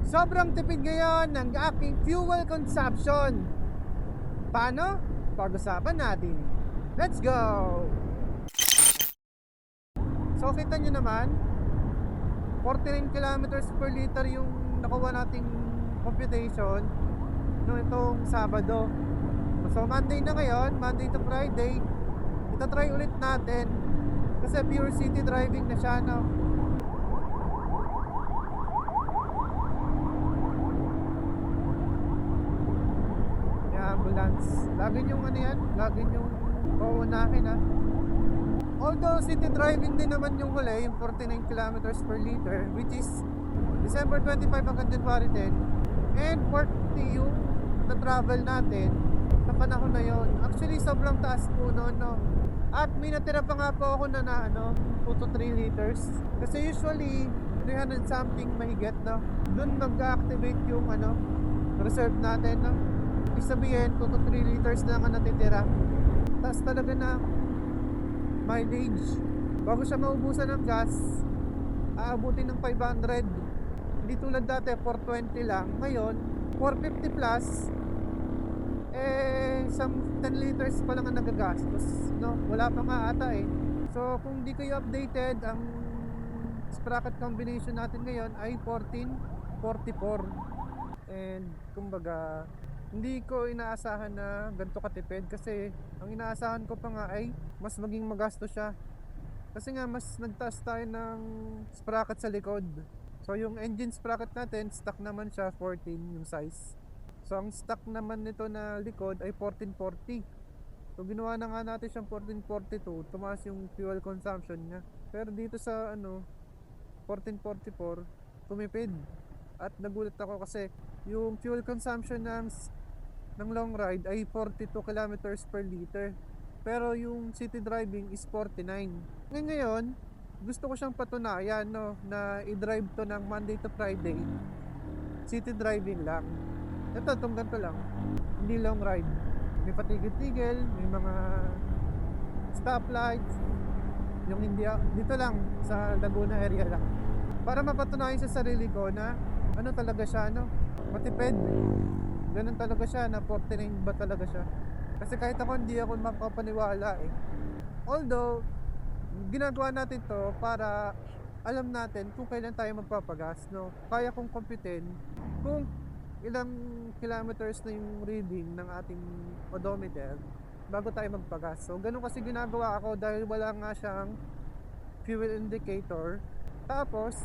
Sobrang tipid ngayon ng aking fuel consumption. Paano? Pag-usapan natin. Let's go! So kita nyo naman, 49 kilometers per liter yung nakuha nating computation no itong Sabado. So Monday na ngayon, Monday to Friday, itatry ulit natin kasi pure city driving na siya, no? Ambulance. Lagi yung ano yan, lagi yung pauunahin ha. Although city driving din naman yung huli, yung 49 kilometers per liter, which is December 25 hanggang January 10, and 40 yung na-travel natin sa panahon na yon. Actually sobrang taas po noon, no? At may natira pa nga po ako na 2 to 3 liters kasi usually 300 something mahigit, no? Doon mag-activate yung reserve natin, no? Ibig sabihin 2 to 3 liters na ang natitira. Tapos talaga na mileage. Bago siya maubusan ng gas, aabutin ng 500. Hindi tulad dati 420 lang. Ngayon 450 plus. Some 10 liters pa lang ang nagagastos, no? Wala pa nga ata eh. So kung di kayo updated, ang sprocket combination natin ngayon ay 1444. And kumbaga hindi ko inaasahan na ganito katipid kasi ang inaasahan ko pa nga ay mas maging magastos siya. Kasi nga mas nagtaas tayo ng sprocket sa likod. So yung engine sprocket natin, stock naman siya 14 yung size. So ang stock naman nito na likod ay 1440. So ginawa na nga natin siyang 1442, tumaas yung fuel consumption niya. Pero dito sa 1444, tumipid. At nagulat ako kasi yung fuel consumption ng long ride ay 42 kilometers per liter. Pero yung city driving is 49. Ngayon, gusto ko siyang patunayan, no, na i-drive to ng Monday to Friday. City driving lang. Itong ganito lang. Hindi long ride. May patigil-tigil, may mga stoplights. Yung hindi, dito lang sa Laguna area lang. Para mapatunayan sa sarili ko na talaga siya, matipid. Ganun talaga siya, na 49 ba talaga siya. Kasi kahit ako hindi ako makapaniwala eh. Although ginagawa natin to para alam natin kung kailan tayo magpapagas, no? Kaya kong computein kung ilang kilometers na yung reading ng ating odometer bago tayo magpagas. So ganun kasi ginagawa ako dahil wala nga siyang fuel indicator. Tapos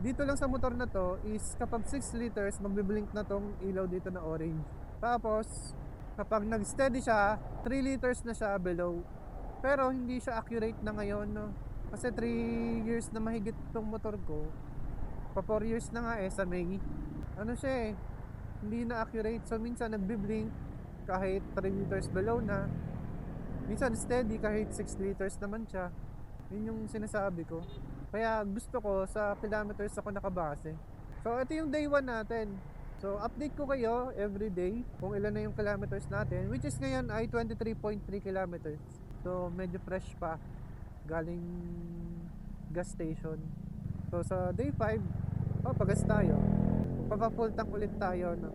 dito lang sa motor na to is kapag 6 liters magbiblink na tong ilaw dito na orange. Tapos kapag nag-steady siya, 3 liters na siya below. Pero hindi siya accurate na ngayon, no? Kasi 3 years na mahigit tong motor ko. Pa 4 years na nga sa May. Siya hindi na accurate. So minsan nagbiblink kahit 3 liters below na. Minsan steady kahit 6 liters naman siya. Yun yung sinasabi ko. Kaya gusto ko sa kilometers ako nakabase. So ito yung day 1 natin. So update ko kayo every day kung ilan na yung kilometers natin, which is ngayon ay 23.3 kilometers. So medyo fresh pa galing gas station. So sa day 5 papagas tayo. Papa-full tank ulit tayo, no?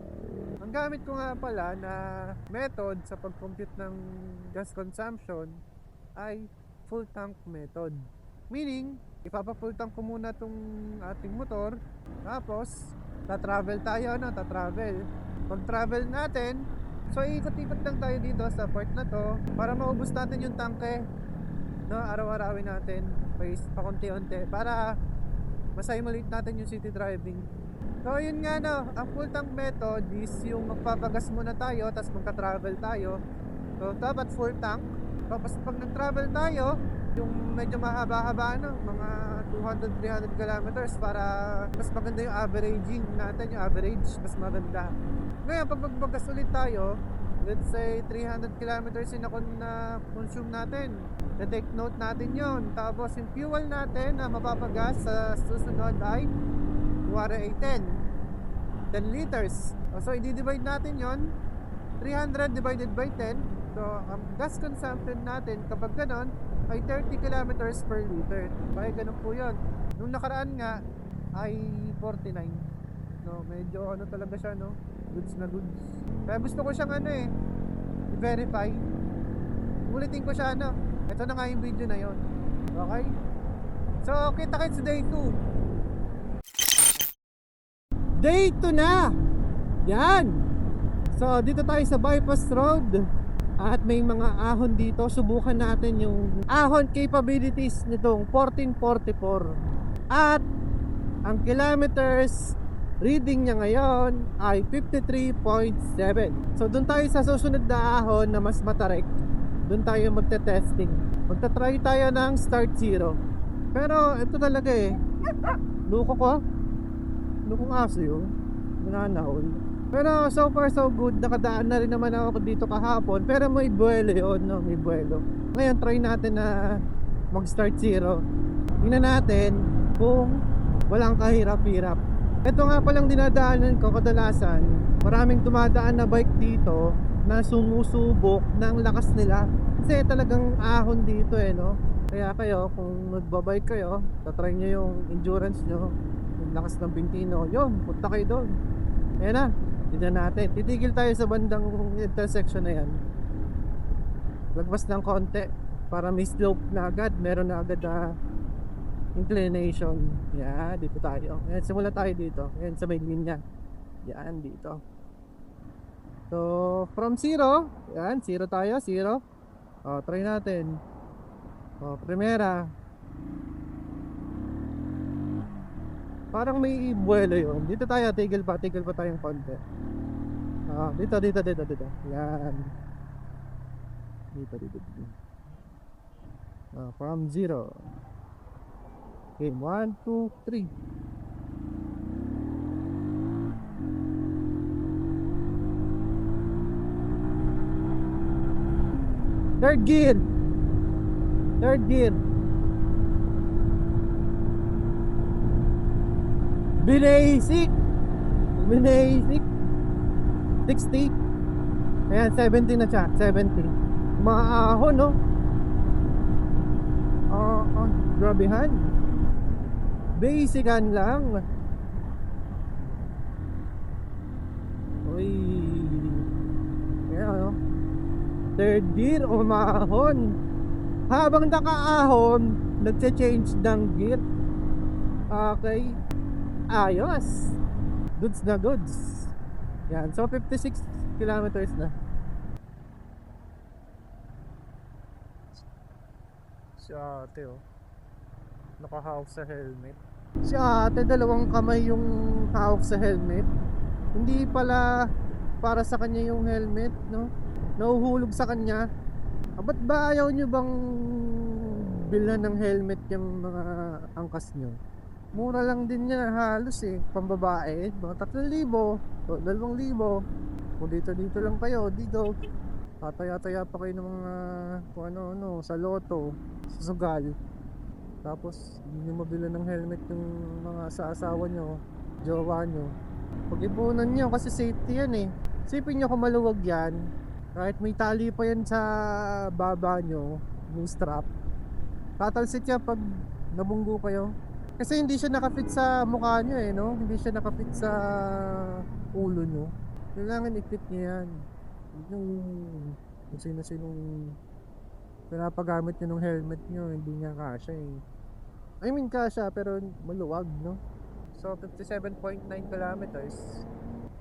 Ang gamit ko nga pala na method sa pag-compute ng gas consumption ay full tank method. Meaning, ipapa-full tank ko muna tong ating motor, tapos tatravel tayo, tatravel. Pag-travel natin, so ikot-ikot lang tayo dito sa part na to para maubos natin yung tangke, no, araw-arawin natin pakunti-unti para masimulate natin yung city driving. So yun nga, ang full tank method is yung magpapagas muna tayo tapos magka-travel tayo. So dapat full tank. Tapos pag nag-travel tayo, yung medyo mahaba-haba, mga 200-300 kilometers para mas maganda yung averaging natin, yung average mas maganda. Ngayon pag magpagas ulit tayo, let's say 300 kilometers yung na consume natin, na-take note natin yon. Tapos yung fuel natin na mapapagas sa susunod ay kuwari ay 10 liters. So i-divide natin yon, 300 divided by 10. So ang gas consumption natin kapag ganon ay 30 kilometers per liter. Kaya ganun po yun. Nung nakaraan nga ay 49. no, medyo ano talaga siya, no, goods na goods. Kaya gusto ko siyang ano i-verify. Ulitin ko siya, ano. Ito na nga yung video na yon. Okay? So, kita-kits day 2. Day 2 na! Yan! So, dito tayo sa bypass road. At may mga ahon dito. Subukan natin yung ahon capabilities nitong 1444. At ang kilometers reading niya ngayon ay 53.7. So, doon tayo sa susunod na ahon na mas matarik. Doon tayo magte-testing. Magta-try tayo ng start zero. Pero, ito talaga Luko ko. Lukong aso yun. Nananahol. Pero so far so good. Nakadaan na rin naman ako dito kahapon. Pero may buwelo yun, no? May buwelo. Ngayon try natin na mag-start zero. Tingnan natin kung walang kahirap-hirap. Ito nga palang dinadaanan ko kadalasan. Maraming dumadaan na bike dito na sumusubok ng lakas nila. Kasi talagang ahon dito no? Kaya kayo kung magbabike kayo, tatry nyo yung endurance nyo, yung lakas ng Bintino, yun, punta kayo doon. Ayan na, tignan natin. Titigil tayo sa bandang intersection na yan. Lagpas ng konti para may slope na agad. Meron na agad na inclination. Yan, dito tayo. Ayan, simula tayo dito. Ayan, sa may linya. Yan, dito. So, from 0. Yan, 0 tayo, 0. O, try natin. O, primera. Parang may buwelo yun. Dito tayo, tigil pa tayong konti. Dito. Yan. Dito. From 0. Okay, 1, 2, 3. Third gear. Basic 60. Ayan, 70 na siya. 70. Maahon, no? Grabehan. Basican lang. Uy. Ayan, no? Third gear, umahon. Habang nakaahon, nagche-change ng gear. Okay. Ayos. Goods na goods. Yan, so 56 kilometers na. Si ate nakahawak sa helmet. Si ate, dalawang kamay yung hawak sa helmet. Hindi pala para sa kanya yung helmet, no? Nahuhulog sa kanya. Ba't ba ayaw nyo bang bilhan ng helmet yung mga angkas nyo? Mura lang din yan halos pambabae, mga 3,000 o 2,000. Kung dito lang kayo, dito tataya-taya pa kayo ng mga kung ano sa loto, sa sugal. Tapos hindi nyo mabilan ng helmet yung mga sa asawa nyo, jowa nyo. Pag-ipunan nyo kasi safety yan Isipin nyo kung maluwag yan, kahit may tali pa yan sa baba nyo, yung strap, tatalsik yan pag nabunggo kayo. Kasi hindi siya nakapit sa mukha nyo no? Hindi siya nakapit sa ulo nyo. Kailangan i-fit nyo yan. Yung sino-sinong pinapagamit nyo ng helmet nyo, hindi nga kasya I mean kasya pero maluwag, no? So 57.9 kilometers.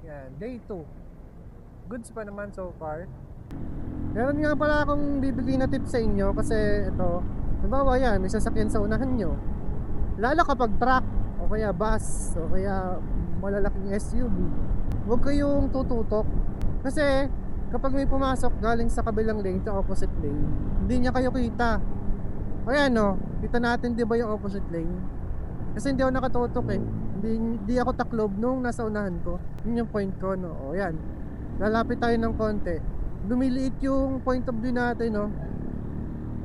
Yan, day 2. Goods pa naman so far. Meron nga pala akong bibigay na tip sa inyo kasi ito, halimbawa yan, may sasakyan sa unahan nyo. Lalo kapag truck o kaya bus o kaya malalaking SUV, huwag kayong tututok. Kasi kapag may pumasok galing sa kabilang lane, sa opposite lane, hindi niya kayo kita. O yan kita natin di ba yung opposite lane? Kasi hindi ako nakatutok hindi ako taklob nung nasa unahan ko. Yun yung point ko O yan, lalapit tayo ng konti, lumiliit yung point of view natin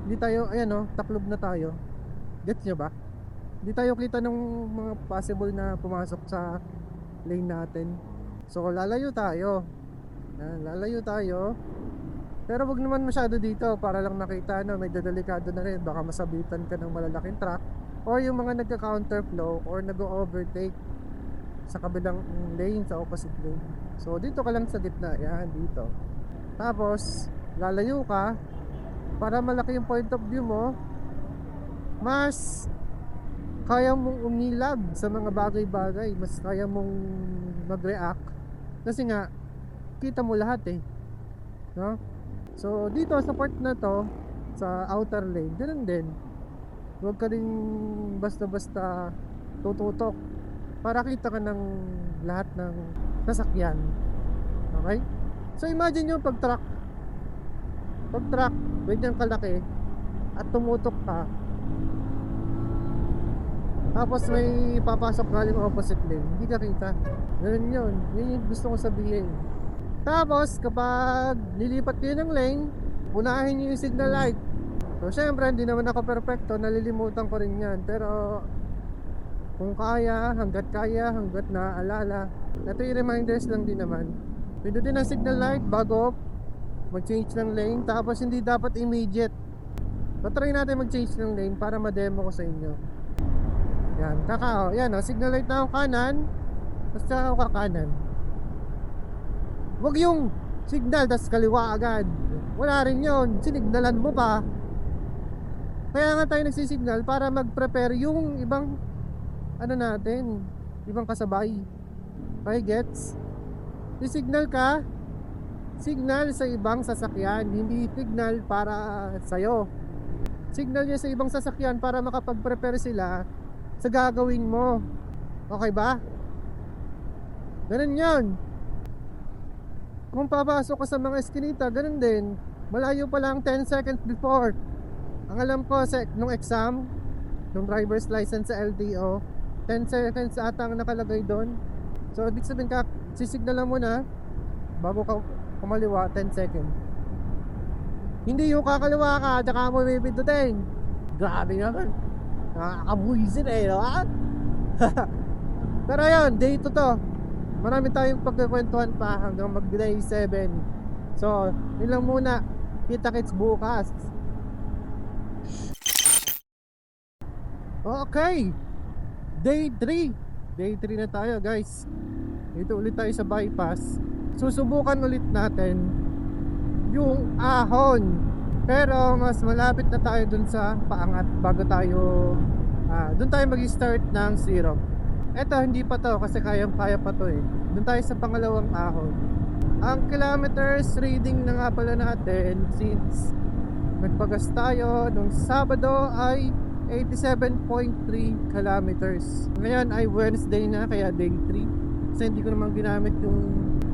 Hindi tayo, ayan taklob na tayo. Gets nyo ba? Hindi tayo kita ng mga possible na pumasok sa lane natin. So lalayo tayo. Pero wag naman masyado dito para lang nakita medyo delikado na rin. Baka masabitan ka ng malalaking truck or yung mga nagka-counterflow or nag-overtake. sa kabilang lane, sa opposite lane. So dito ka lang sa gitna, yan dito. Tapos lalayo ka para malaki yung point of view mo, mas kaya mong umilab sa mga bagay-bagay, mas kaya mong mag-react kasi nga kita mo lahat eh, no? So dito sa part na to, sa outer lane, ganun din. Huwag ka rin basta-basta tututok para kita ka ng lahat ng sasakyan. Okay? So imagine nyo pag truck ganyan kalaki at tumutok ka, tapos may papasok galing opposite lane, hindi ka kita. Ganun yun yung gusto ko sabihin. Tapos kapag lilipat kayo ng lane, unahin nyo yung signal light. So syempre hindi naman ako perfecto, nalilimutan ko rin yan. Pero kung kaya, hanggat naaalala, ito yung reminders lang din naman. Pindutin ang signal light bago mag-change ng lane. Tapos hindi dapat immediate. Try natin mag-change ng lane para ma-demo ko sa inyo. Yan, yan o, signal light na ako kanan. Basta ako kakanan. Huwag yung signal tas kaliwa agad. Wala rin yun, sinignalan mo pa. Kaya nga tayo nagsisignal para mag-prepare yung ibang natin, ibang kasabay. Okay, gets? Signal ka, signal sa ibang sasakyan, hindi signal para sa'yo. Signal niya sa ibang sasakyan para makapag-prepare sila sa gagawin mo. Okay ba? Ganun yun. Kung papasok ka sa mga eskinita, ganun din. Malayo pa lang 10 seconds before. Ang alam ko nung exam, nung driver's license sa LTO, 10 seconds ata ang nakalagay doon. So ibig sabihin ka, sisignalan mo na bago ka kumaliwa, 10 seconds. Hindi yung kakaliwa ka, tsaka mo may pindutin. Grabe naman, nakakabuisin no? Pero yun, day 2 to. Marami tayong pagkakwentuhan pa hanggang mag day 7. So yun lang muna. Kita-kits bukas. Okay, day 3. Day 3 na tayo guys. Dito ulit tayo sa bypass. Susubukan ulit natin yung ahon. Pero mas malapit na tayo dun sa paangat bago tayo dun tayo mag-start ng zero. Eto hindi pa to kasi kaya pa to eh. Dun tayo sa pangalawang ahon. Ang kilometers reading na nga pala natin since nagpagas tayo nung Sabado ay 87.3 kilometers. Ngayon ay Wednesday na, kaya day 3. Kasi hindi ko naman ginamit yung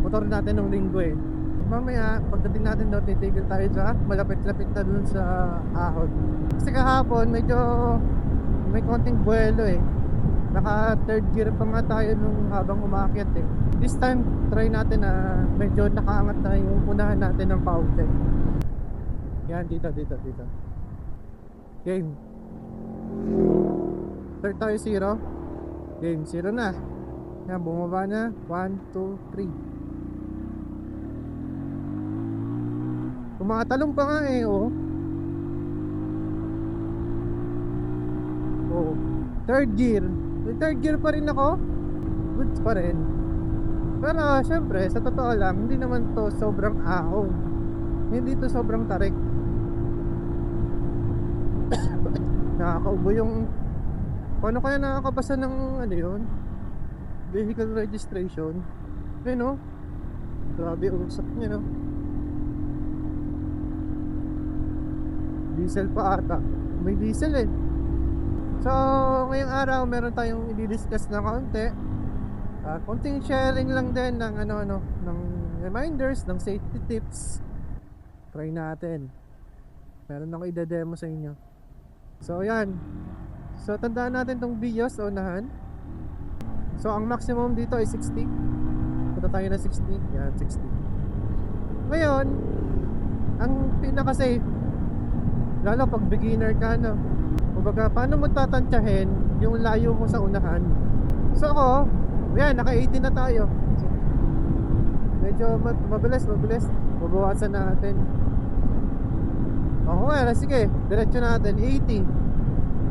motor natin nung linggo eh. Mamaya pagdating natin doon, titigil tayo sa malapit-lapit na dun sa ahon. Kasi kahapon medyo may konting buwelo eh. Naka third gear pa nga tayo nung habang umakyat eh. This time try natin na medyo nakaangat na yung unahan natin ng fountain. Yan, dito. Game. Start tayo 0. Game 0 na. Yan, bumaba na. 1, 2, 3. Tumatalong pa nga eh, oh. Oh, third gear. May third gear pa rin ako. Goods pa rin. Pero syempre, sa totoo lang, hindi naman to sobrang ahon. Hindi to sobrang tarik. Nakakaubo yung... Paano kaya nakakabasa ng ano yun? Vehicle registration. Ayun no? Grabe usap niya no? Diesel pa ata. May diesel eh. So ngayong araw meron tayong i-discuss na konti. Konting sharing lang din ng ng reminders, ng safety tips. Try natin. Meron ako i-demo sa inyo. So yan. So tandaan natin tong videos sa unahan. So ang maximum dito ay 60. Punta tayo na 60. Yan, 60. Ngayon, ang pinaka-safe, lalo pag beginner ka kumbaga, paano mo tatantyahin yung layo mo sa unahan? So ako, yan, naka 80 na tayo. So, medyo mabilis. Babawasan natin. Okay, sige, diretso natin 80.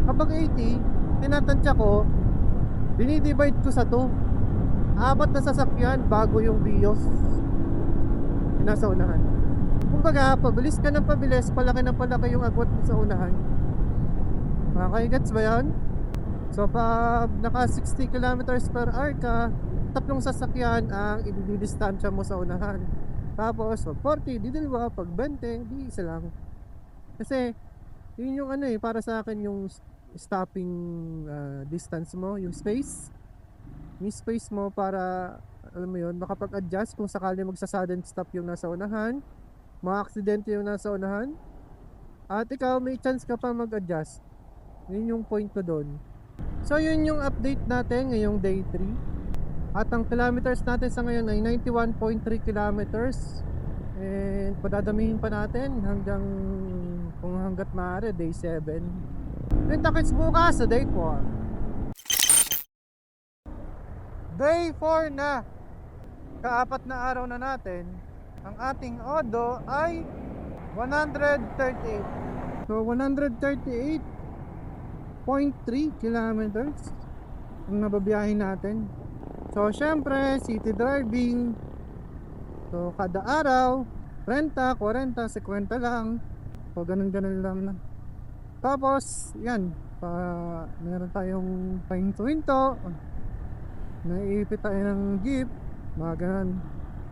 Kapag 80, tinatantya ko, dinidivide ko sa 2. apat na sasakyan bago yung Vios yung nasa unahan. Kumbaga, pabilis ka ng pabilis, palaki ng palaki yung agwat mo sa unahan. Makakagets ba yan? So pag naka 60 kilometers per hour ka, tatlong sasakyan ang i-distansya mo sa unahan. Tapos pag 40, di dalawa. Pag 20, di isa lang. Kasi yun yung ano para sa akin yung stopping distance mo, yung space. Yung space mo para, alam mo yun, makapag-adjust kung sakali magsa-sudden stop yung nasa unahan, ma-aksidente yung nasa unahan, at ikaw may chance ka pa mag-adjust. Yun yung point ko doon. So yun yung update natin ngayong day 3. At ang kilometers natin sa ngayon ay 91.3 kilometers. And padadamihin pa natin hanggat maaari day 7. Then takits bukas sa day 4. Day 4 na. Kaapat na araw na natin. Ang ating odo ay 138. So 138.3 kilometers ang nababiyahin natin. So syempre city driving. So kada araw 30, 40, 50 lang. So ganun lang na. Tapos yan, meron tayong pahinto-hinto, naiipit tayo ng jeep, mga ganun.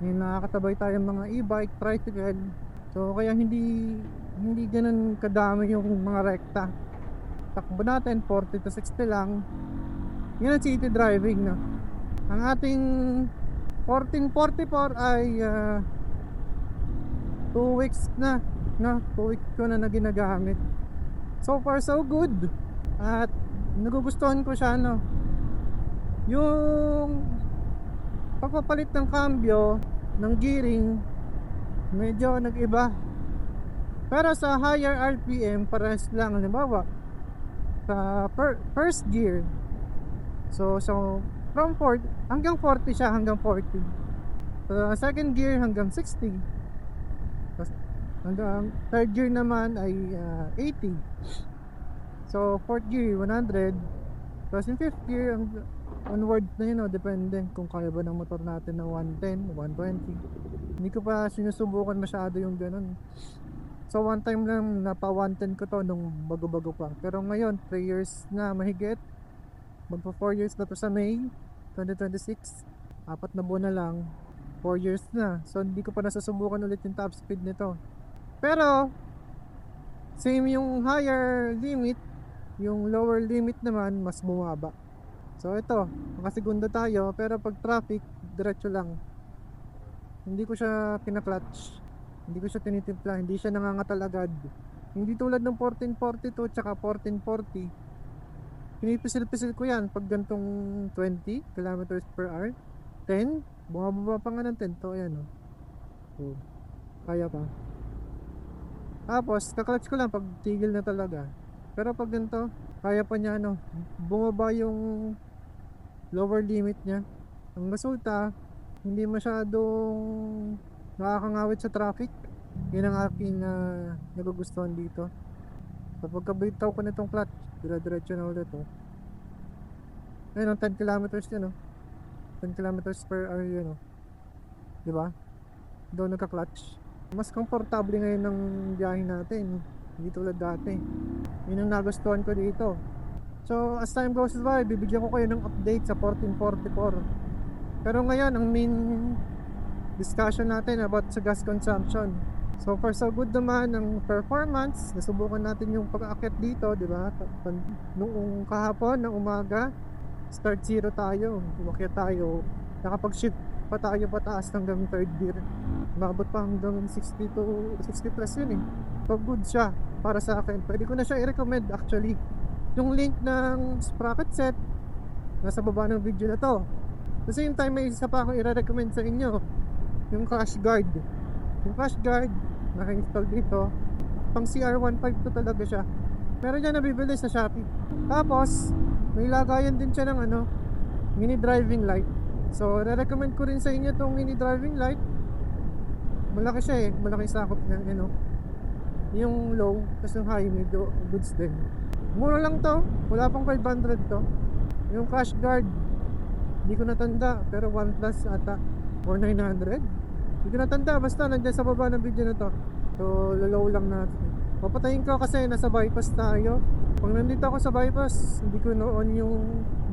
May nakakatabay tayong mga e-bike, tricycle. So kaya hindi ganun kadami yung mga rekta. Takbo natin 40 to 60 lang. Yan ang city driving, no? Ang ating 1444 ay 2 weeks na, no? 2 weeks ko na ginagamit. So far so good. At nagugustuhan ko siya, no? Yung pagpapalit ng cambio, ng gearing, medyo nag-iba. Pero sa higher RPM, parehas lang. Halimbawa sa first gear, so from 4 hanggang 40 siya, hanggang 40. Sa second gear hanggang 60. Hanggang third gear naman ay 80. So fourth gear 100. Tapos yung fifth gear onward na yun, depende kung kaya ba ng motor natin ng 110, 120. Hindi ko pa sinusubukan masyado yung ganun. So one time lang napa 110 ko to nung bago-bago pa. Pero ngayon 3 years na mahigit. Magpa 4 years na to sa May 2026. 4 na buwan na lang, 4 years na. So hindi ko pa nasusubukan ulit yung top speed nito. Pero same yung higher limit, yung lower limit naman mas bumaba. So ito, nakasegunda tayo, pero pag traffic diretso lang. Hindi ko siya pinaklatch, hindi ko siya tinitimpla, hindi siya nangangatal agad. Hindi tulad ng 1442 tsaka 1440. Pinipisil-pisil ko yan pag gantong 20 kilometers per hour. 10, bumababa pa nga ng 10 to, ayan o. So, kaya pa. Tapos kaklatch ko lang pag tigil na talaga. Pero pag ganito, kaya pa niya bumaba yung lower limit niya. Ang resulta, hindi masyadong nakakangawit sa traffic. Yun ang aking nagugustuhan dito. Kapag kabitaw ko nitong clutch, dire-diretso na ulit ayun 10 kilometers yun 10 kilometers per hour yun diba? Doon nagka-clutch. Mas komportable ngayon ng biyahe natin, hindi tulad dati. Yun ang nagustuhan ko dito. So as time goes by, bibigyan ko kayo ng update sa 1444. Pero ngayon ang main discussion natin about sa gas consumption. So far so good naman ang performance. Nasubukan natin yung pag-aakyat dito, di ba? Noong kahapon ng umaga, start 0 tayo, umakyat tayo. Nakapag-shift pa tayo pataas hanggang third gear. Umabot pa hanggang 60 to 60 plus yun So good siya para sa akin. Pwede ko na siya i-recommend actually. Yung link ng sprocket set nasa baba ng video na to. At the same time, may isa pa akong i-recommend sa inyo, yung crash guard. Yung crash guard naka-install dito, pang CR15 to talaga siya. Meron niya nabibili sa Shopee. Tapos may lagayan din siya ng mini driving light. So re-recommend ko rin sa inyo tong mini driving light. Malaki siya malaki sakop niya, yung low, tapos yung high medyo goods din. Mura lang to, wala pang 500 to. Yung crash guard Hindi ko natanda, pero 1 plus ata or 900. Hindi ko natanda, basta nandiyan sa baba ng video na to. So lolow lang natin. Papatayin ko kasi nasa bypass tayo. Pag nandito ako sa bypass, hindi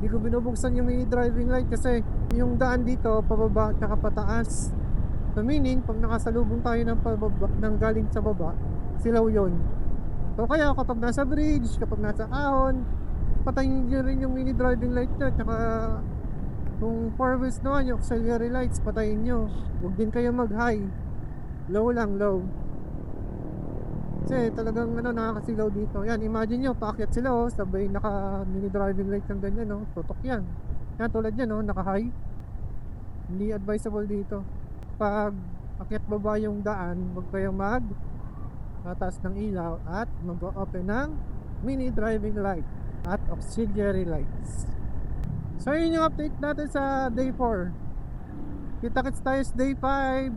ko binubuksan yung mini driving light kasi yung daan dito pababa at pataas. So meaning, pag nakasalubong tayo ng galing sa baba, silaw yun. So kaya kapag nasa bridge, kapag nasa ahon, patayin nyo rin yung mini driving light nyo. Tsaka kung 4 wheels naman, yung auxiliary lights, patayin nyo. Huwag din kayo mag-high. Low lang, low. Kasi talagang nakakasilaw dito. Yan, imagine nyo, paakyat sila sabay naka mini driving light ng ganyan, tutok yan. Yan, tulad yan, naka-high. Hindi advisable dito. Pag akyat baba yung daan, huwag kayong taas ng ilaw at mag-open ng mini driving light at auxiliary lights. So yun yung update natin sa day 4. Kita-kits tayo sa day 5.